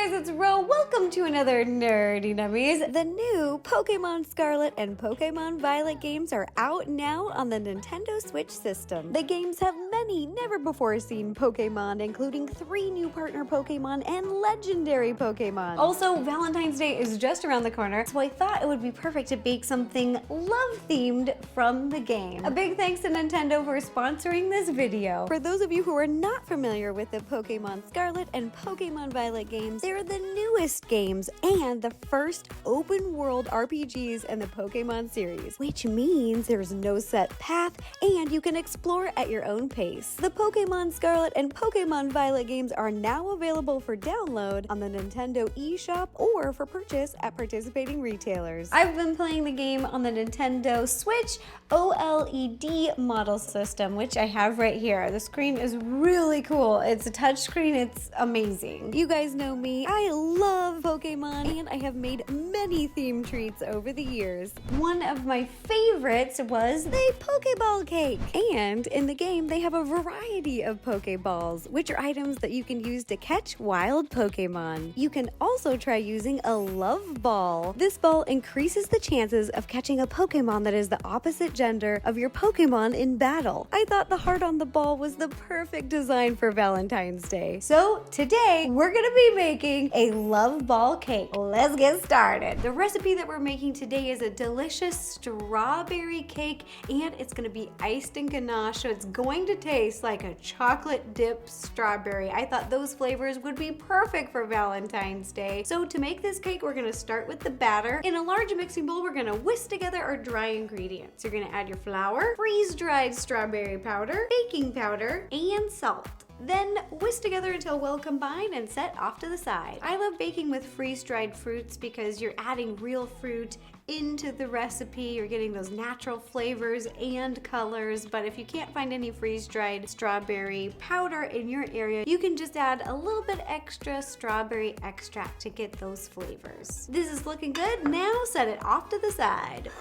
guys, it's Ro. Welcome to another Nerdy Nummies. The new Pokémon Scarlet and Pokémon Violet games are out now on the Nintendo Switch system. The games have many never-before-seen Pokémon, including 3 new partner Pokémon and legendary Pokémon. Also, Valentine's Day is just around the corner, so I thought it would be perfect to bake something love-themed from the game. A big thanks to Nintendo for sponsoring this video. For those of you who are not familiar with the Pokémon Scarlet and Pokémon Violet games, they're the newest games and the first open-world RPGs in the Pokémon series, which means there's no set path and you can explore at your own pace. The Pokémon Scarlet and Pokémon Violet games are now available for download on the Nintendo eShop or for purchase at participating retailers. I've been playing the game on the Nintendo Switch OLED model system, which I have right here. The screen is really cool. It's a touch screen. It's amazing. You guys know me. I love Pokemon and I have made many theme treats over the years. One of my favorites was the Pokeball cake. And in the game, they have a variety of Pokeballs, which are items that you can use to catch wild Pokemon. You can also try using a love ball. This ball increases the chances of catching a Pokemon that is the opposite gender of your Pokemon in battle. I thought the heart on the ball was the perfect design for Valentine's Day. So today we're gonna be making a love ball cake. Let's get started. The recipe that we're making today is a delicious strawberry cake and it's gonna be iced in ganache, so it's going to taste like a chocolate dipped strawberry. I thought those flavors would be perfect for Valentine's Day. So to make this cake, we're gonna start with the batter. In a large mixing bowl, we're gonna whisk together our dry ingredients. You're gonna add your flour, freeze-dried strawberry powder, baking powder, and salt. Then whisk together until well combined and set off to the side. I love baking with freeze-dried fruits because you're adding real fruit into the recipe. You're getting those natural flavors and colors, but if you can't find any freeze-dried strawberry powder in your area, you can just add a little bit extra strawberry extract to get those flavors. This is looking good. Now set it off to the side.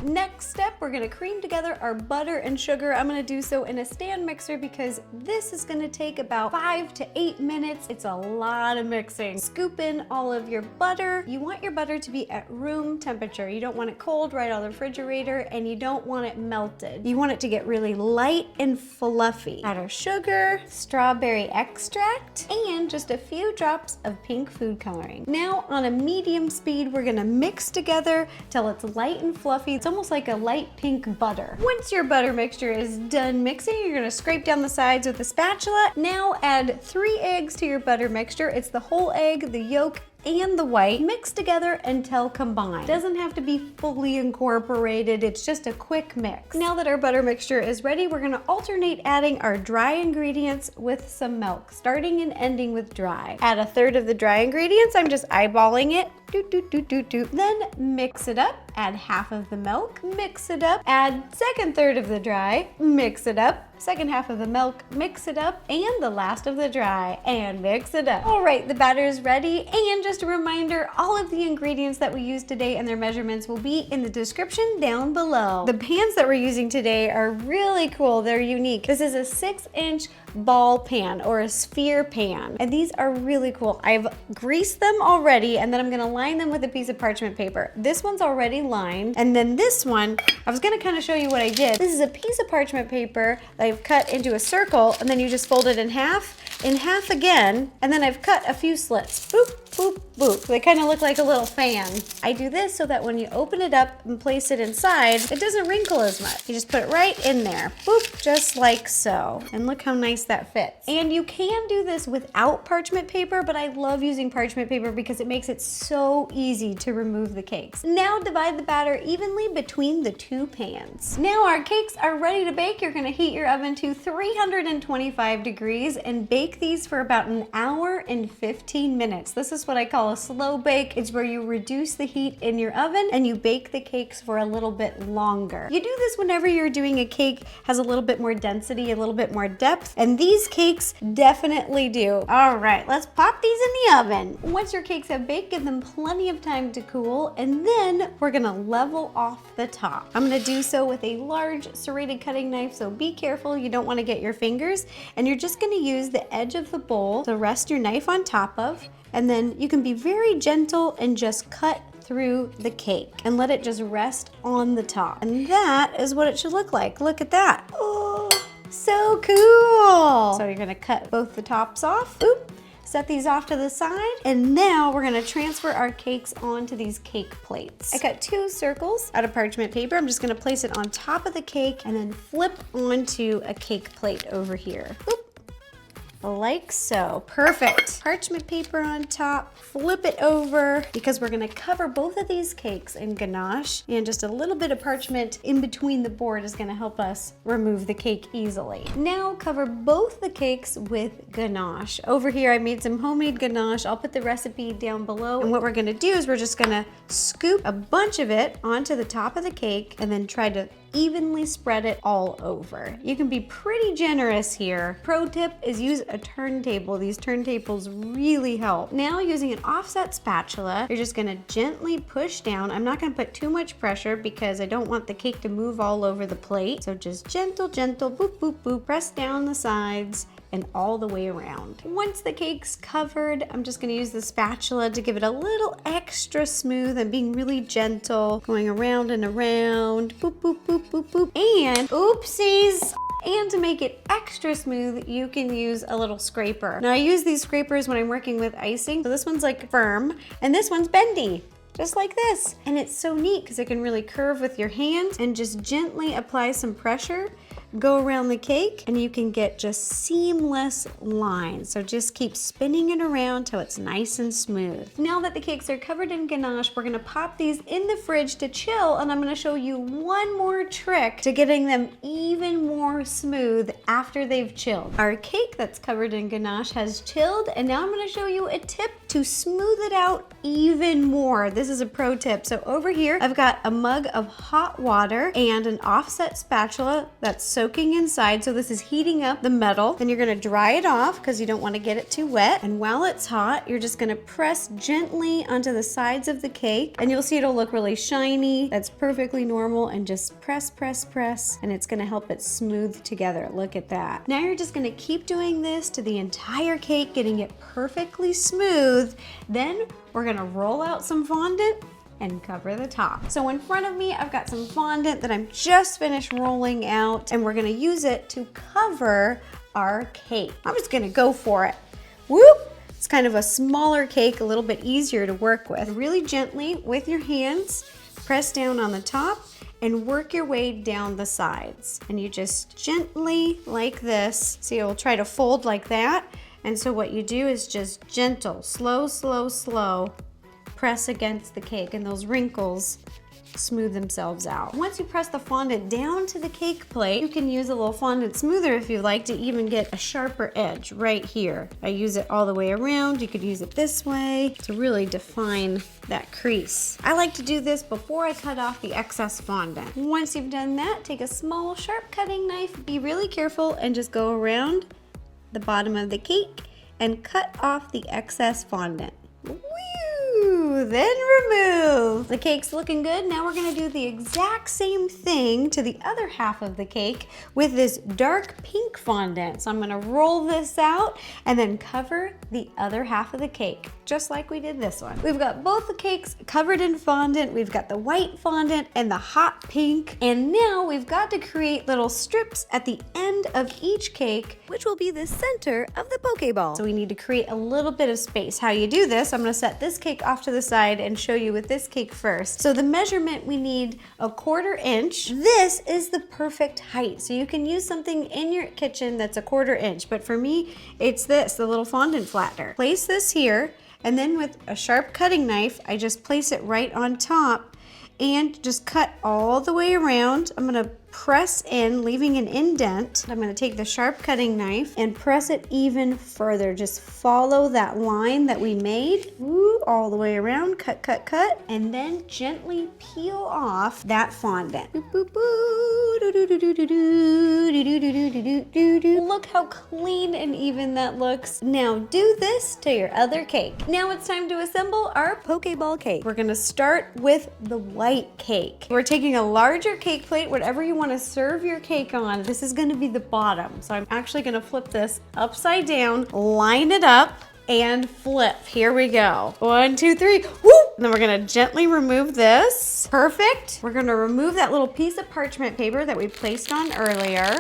Next step, we're gonna cream together our butter and sugar. I'm gonna do so in a stand mixer because this is gonna take about 5 to 8 minutes. It's a lot of mixing. Scoop in all of your butter. You want your butter to be at room temperature. You don't want it cold right out of the refrigerator, and you don't want it melted. You want it to get really light and fluffy. Add our sugar, strawberry extract, and just a few drops of pink food coloring. Now on a medium speed, we're gonna mix together till it's light and fluffy. It's almost like a light pink butter. Once your butter mixture is done mixing, you're gonna scrape down the sides with a spatula. Now add 3 eggs to your butter mixture. It's the whole egg, the yolk, and the white. Mix together until combined. Doesn't have to be fully incorporated, it's just a quick mix. Now that our butter mixture is ready, we're gonna alternate adding our dry ingredients with some milk, starting and ending with dry. Add 1/3 of the dry ingredients, I'm just eyeballing it. Then mix it up, add 1/2 of the milk, mix it up, add 2/3 of the dry, mix it up, 2/2 of the milk, mix it up, and the last of the dry, and mix it up. All right, the batter is ready, and just a reminder, all of the ingredients that we use today and their measurements will be in the description down below. The pans that we're using today are really cool, they're unique. This is a 6-inch ball pan or a sphere pan, and these are really cool. I've greased them already, and then I'm gonna line them with a piece of parchment paper. This one's already lined, and then this one, I was gonna kind of show you what I did. This is a piece of parchment paper that I've cut into a circle, and then you just fold it in half again, and then I've cut a few slits. Boop, boop, boop. They kind of look like a little fan. I do this so that when you open it up and place it inside, it doesn't wrinkle as much. You just put it right in there. Boop, just like so. And look how nice that fits. And you can do this without parchment paper, but I love using parchment paper because it makes it so easy to remove the cakes. Now divide the batter evenly between the 2 pans. Now our cakes are ready to bake. You're gonna heat your oven to 325 degrees and bake these for about 1 hour and 15 minutes. This is what I call a slow bake. It's where you reduce the heat in your oven and you bake the cakes for a little bit longer. You do this whenever you're doing a cake has a little bit more density, a little bit more depth, and these cakes definitely do. All right, let's pop these in the oven. Once your cakes have baked, give them plenty of time to cool, and then we're gonna level off the top. I'm gonna do so with a large serrated cutting knife, so be careful, you don't wanna get your fingers, and you're just gonna use the edge of the bowl to rest your knife on top of, and then then you can be very gentle and just cut through the cake and let it just rest on the top. And that is what it should look like. Look at that. Oh, so cool. So you're gonna cut both the tops off. Oop. Set these off to the side, and now we're gonna transfer our cakes onto these cake plates. I cut 2 circles out of parchment paper. I'm just gonna place it on top of the cake and then flip onto a cake plate over here. Oop. Like so. Perfect. Parchment paper on top, flip it over because we're gonna cover both of these cakes in ganache, and just a little bit of parchment in between the board is gonna help us remove the cake easily. Now cover both the cakes with ganache. Over here I made some homemade ganache. I'll put the recipe down below, and what we're gonna do is we're just gonna scoop a bunch of it onto the top of the cake and then try to evenly spread it all over. You can be pretty generous here. Pro tip is use a turntable. These turntables really help. Now using an offset spatula, you're just gonna gently push down. I'm not gonna put too much pressure because I don't want the cake to move all over the plate. So just gentle, gentle, boop, boop, boop. Press down the sides and all the way around. Once the cake's covered, I'm just gonna use the spatula to give it a little extra smooth. I'm being really gentle, going around and around, boop, boop, boop, boop, boop. And oopsies. And to make it extra smooth, you can use a little scraper. Now I use these scrapers when I'm working with icing. So this one's like firm and this one's bendy. Just like this. And it's so neat because it can really curve with your hand and just gently apply some pressure. Go around the cake and you can get just seamless lines. So just keep spinning it around till it's nice and smooth. Now that the cakes are covered in ganache, we're gonna pop these in the fridge to chill, and I'm gonna show you one more trick to getting them even more smooth after they've chilled. Our cake that's covered in ganache has chilled, and now I'm gonna show you a tip to smooth it out even more. This is a pro tip. So over here, I've got a mug of hot water and an offset spatula that's soaking inside. So this is heating up the metal. Then you're gonna dry it off because you don't want to get it too wet. And while it's hot, you're just gonna press gently onto the sides of the cake, and you'll see it'll look really shiny. That's perfectly normal, and just press, press, press, and it's gonna help it smooth together. Look at that. Now you're just gonna keep doing this to the entire cake, getting it perfectly smooth. Then we're gonna roll out some fondant and cover the top. So in front of me, I've got some fondant that I'm just finished rolling out, and we're gonna use it to cover our cake. I'm just gonna go for it. Whoop! It's kind of a smaller cake, a little bit easier to work with. Really gently with your hands, press down on the top and work your way down the sides. And you just gently, like this, see, it'll try to fold like that. And so what you do is just gentle, slow, slow, slow, press against the cake, and those wrinkles smooth themselves out. Once you press the fondant down to the cake plate, you can use a little fondant smoother if you like to even get a sharper edge right here. I use it all the way around. You could use it this way to really define that crease. I like to do this before I cut off the excess fondant. Once you've done that, take a small sharp cutting knife, be really careful, and just go around the bottom of the cake and cut off the excess fondant. Woo! Then remove. The cake's looking good. Now we're gonna do the exact same thing to the other half of the cake with this dark pink fondant. So I'm gonna roll this out and then cover the other half of the cake, just like we did this one. We've got both the cakes covered in fondant. We've got the white fondant and the hot pink. And now we've got to create little strips at the end of each cake, which will be the center of the Pokeball. So we need to create a little bit of space. How you do this, I'm gonna set this cake off to the side and show you with this cake first. So the measurement, we need 1/4 inch. This is the perfect height. So you can use something in your kitchen that's 1/4 inch, but for me, it's this, the little fondant flattener. Place this here, and then with a sharp cutting knife, I just place it right on top and just cut all the way around. I'm gonna press in, leaving an indent. I'm gonna take the sharp cutting knife and press it even further. Just follow that line that we made, all the way around, cut, cut, cut, and then gently peel off that fondant. Look how clean and even that looks. Now do this to your other cake. Now it's time to assemble our Pokeball cake. We're gonna start with the white cake. We're taking a larger cake plate, whatever you want to serve your cake on. This is going to be the bottom. So I'm actually going to flip this upside down, line it up and flip. Here we go. 1, 2, 3. Woo! And then we're gonna gently remove this. Perfect. We're gonna remove that little piece of parchment paper that we placed on earlier.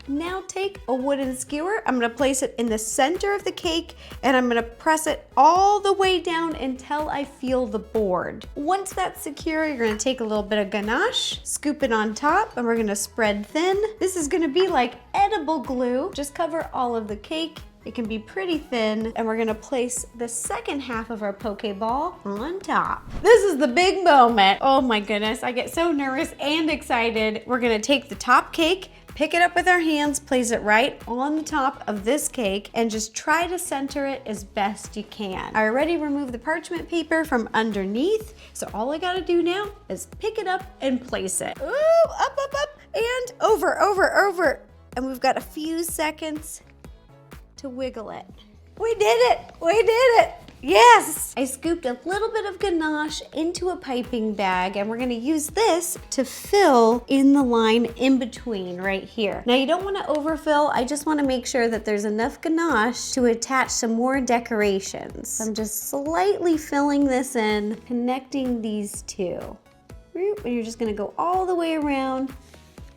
Now take a wooden skewer. I'm gonna place it in the center of the cake and I'm gonna press it all the way down until I feel the board. Once that's secure, you're gonna take a little bit of ganache, scoop it on top, and we're gonna spread thin. This is gonna be like edible glue. Just cover all of the cake. It can be pretty thin, and we're gonna place the second half of our Pokeball on top. This is the big moment. Oh my goodness, I get so nervous and excited. We're gonna take the top cake, pick it up with our hands, place it right on the top of this cake, and just try to center it as best you can. I already removed the parchment paper from underneath, so all I gotta do now is pick it up and place it. Ooh, up, and over. And we've got a few seconds to wiggle it. We did it! Yes! I scooped a little bit of ganache into a piping bag, and we're gonna use this to fill in the line in between right here. Now you don't wanna overfill, I just wanna make sure that there's enough ganache to attach some more decorations. So I'm just slightly filling this in, connecting these two. And you're just gonna go all the way around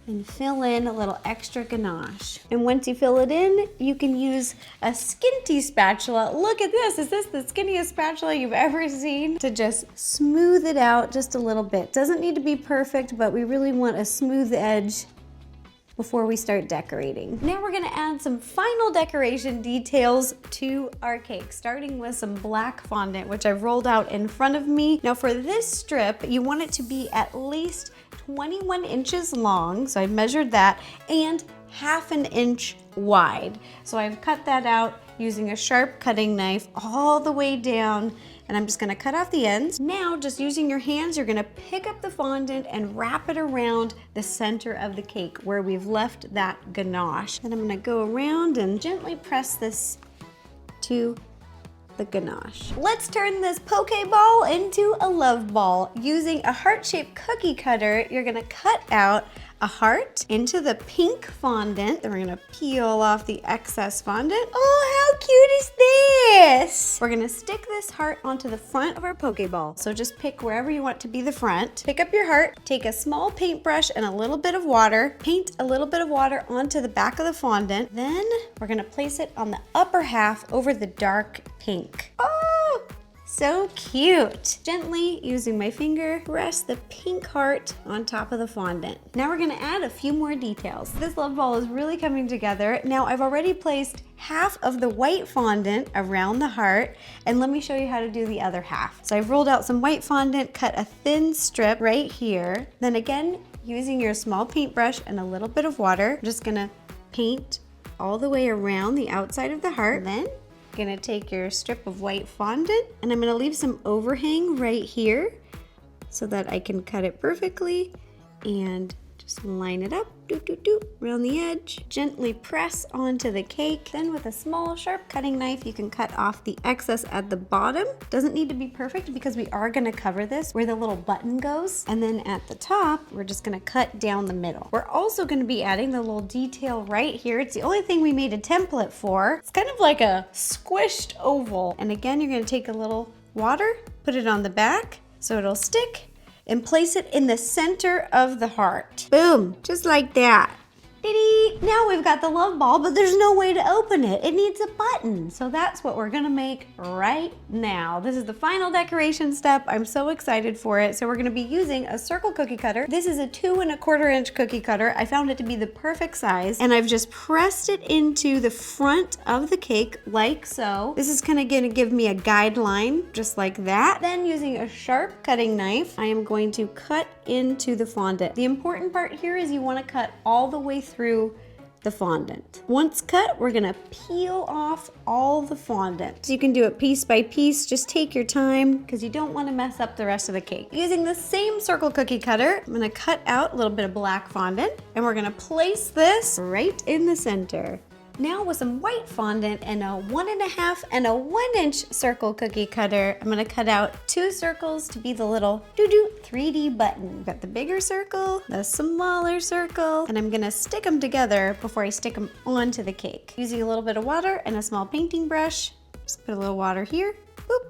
and fill in a little extra ganache. And once you fill it in, you can use a skinty spatula. Look at this, is this the skinniest spatula you've ever seen? To just smooth it out just a little bit. Doesn't need to be perfect, but we really want a smooth edge before we start decorating. Now we're gonna add some final decoration details to our cake, starting with some black fondant, which I've rolled out in front of me. Now for this strip, you want it to be at least 21 inches long, so I measured that, and ½ an inch wide. So I've cut that out using a sharp cutting knife all the way down, and I'm just gonna cut off the ends. Now, just using your hands, you're gonna pick up the fondant and wrap it around the center of the cake where we've left that ganache. And I'm gonna go around and gently press this to the ganache. Let's turn this Pokeball into a love ball. Using a heart-shaped cookie cutter, you're gonna cut out a heart into the pink fondant. Then we're gonna peel off the excess fondant. Oh, how cute is this? We're gonna stick this heart onto the front of our Pokeball. So just pick wherever you want to be the front. Pick up your heart, take a small paintbrush and a little bit of water. Paint a little bit of water onto the back of the fondant. Then we're gonna place it on the upper half over the dark pink. Oh! So cute. Gently, using my finger, press the pink heart on top of the fondant. Now we're gonna add a few more details. This love ball is really coming together. Now I've already placed half of the white fondant around the heart, and let me show you how to do the other half. So I've rolled out some white fondant, cut a thin strip right here. Then again, using your small paintbrush and a little bit of water, I'm just gonna paint all the way around the outside of the heart. Then gonna take your strip of white fondant and I'm gonna leave some overhang right here so that I can cut it perfectly and just line it up around the edge. Gently press onto the cake. Then with a small sharp cutting knife, you can cut off the excess at the bottom. Doesn't need to be perfect because we are gonna cover this where the little button goes. And then at the top, we're just gonna cut down the middle. We're also gonna be adding the little detail right here. It's the only thing we made a template for. It's kind of like a squished oval. And again, you're gonna take a little water, put it on the back so it'll stick, and place it in the center of the heart. Boom, just like that. Dee-dee. Now we've got the love ball, but there's no way to open it. It needs a button. So that's what we're gonna make right now. This is the final decoration step. I'm so excited for it. So we're gonna be using a circle cookie cutter. This is a 2 1/4 inch cookie cutter. I found it to be the perfect size, and I've just pressed it into the front of the cake like so. This is gonna give me a guideline, just like that. Then using a sharp cutting knife, I am going to cut into the fondant. The important part here is you wanna cut all the way through the fondant. Once cut, we're gonna peel off all the fondant. So you can do it piece by piece, just take your time because you don't wanna mess up the rest of the cake. Using the same circle cookie cutter, I'm gonna cut out a little bit of black fondant and we're gonna place this right in the center. Now with some white fondant and a 1.5 and a 1 inch circle cookie cutter, I'm gonna cut out 2 circles to be the little 3D button. We've got the bigger circle, the smaller circle, and I'm gonna stick them together before I stick them onto the cake. Using a little bit of water and a small painting brush, Just put a little water here. Boop.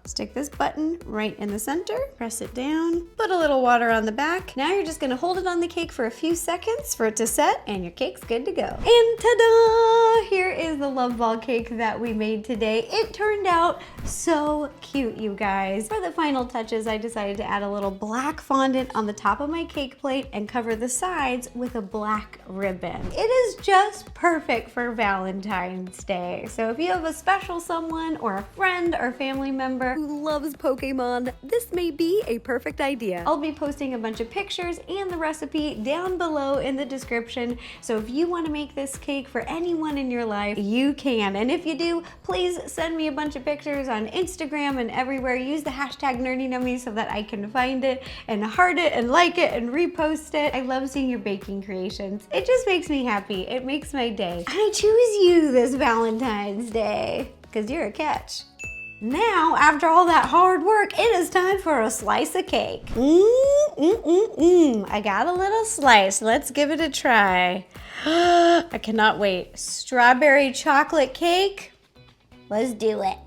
Stick this button right in the center, press it down, put a little water on the back. Now you're just gonna hold it on the cake for a few seconds for it to set, and your cake's good to go. And ta-da! Here is the love ball cake that we made today. It turned out so cute, you guys. For the final touches, I decided to add a little black fondant on the top of my cake plate and cover the sides with a black ribbon. It is just perfect for Valentine's Day. So if you have a special someone or a friend or family member who loves Pokemon, this may be a perfect idea. I'll be posting a bunch of pictures and the recipe down below in the description. So if you want to make this cake for anyone in your life, you can. And if you do, please send me a bunch of pictures on Instagram and everywhere. Use the hashtag NerdyNummies so that I can find it and heart it and like it and repost it. I love seeing your baking creations. It just makes me happy. It makes my day. I choose you this Valentine's Day because you're a catch. Now, after all that hard work, it is time for a slice of cake. I got a little slice. Let's give it a try. I cannot wait. Strawberry chocolate cake. Let's do it.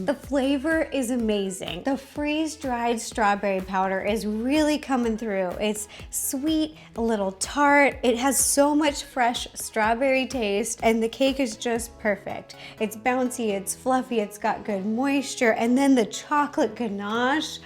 The flavor is amazing. The freeze-dried strawberry powder is really coming through. It's sweet, a little tart. It has so much fresh strawberry taste, and the cake is just perfect. It's bouncy, it's fluffy, it's got good moisture, and then the chocolate ganache.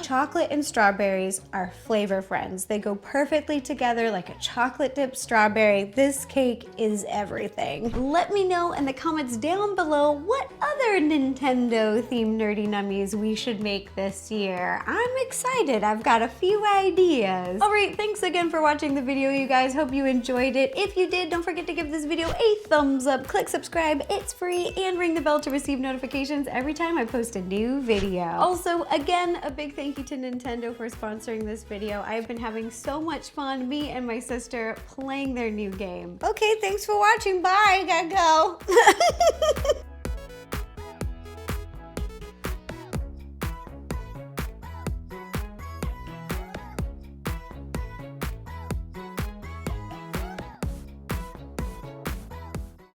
Chocolate and strawberries are flavor friends. They go perfectly together like a chocolate dipped strawberry. This cake is everything. Let me know in the comments down below what other Nintendo themed Nerdy Nummies we should make this year. I'm excited. I've got a few ideas. All right, thanks again for watching the video, you guys. Hope you enjoyed it. If you did, don't forget to give this video a thumbs up, click subscribe, it's free, and ring the bell to receive notifications every time I post a new video. Also, again, a big thank you to Nintendo for sponsoring this video. I've been having so much fun, me and my sister, playing their new game. Okay, thanks for watching. Bye, gotta go.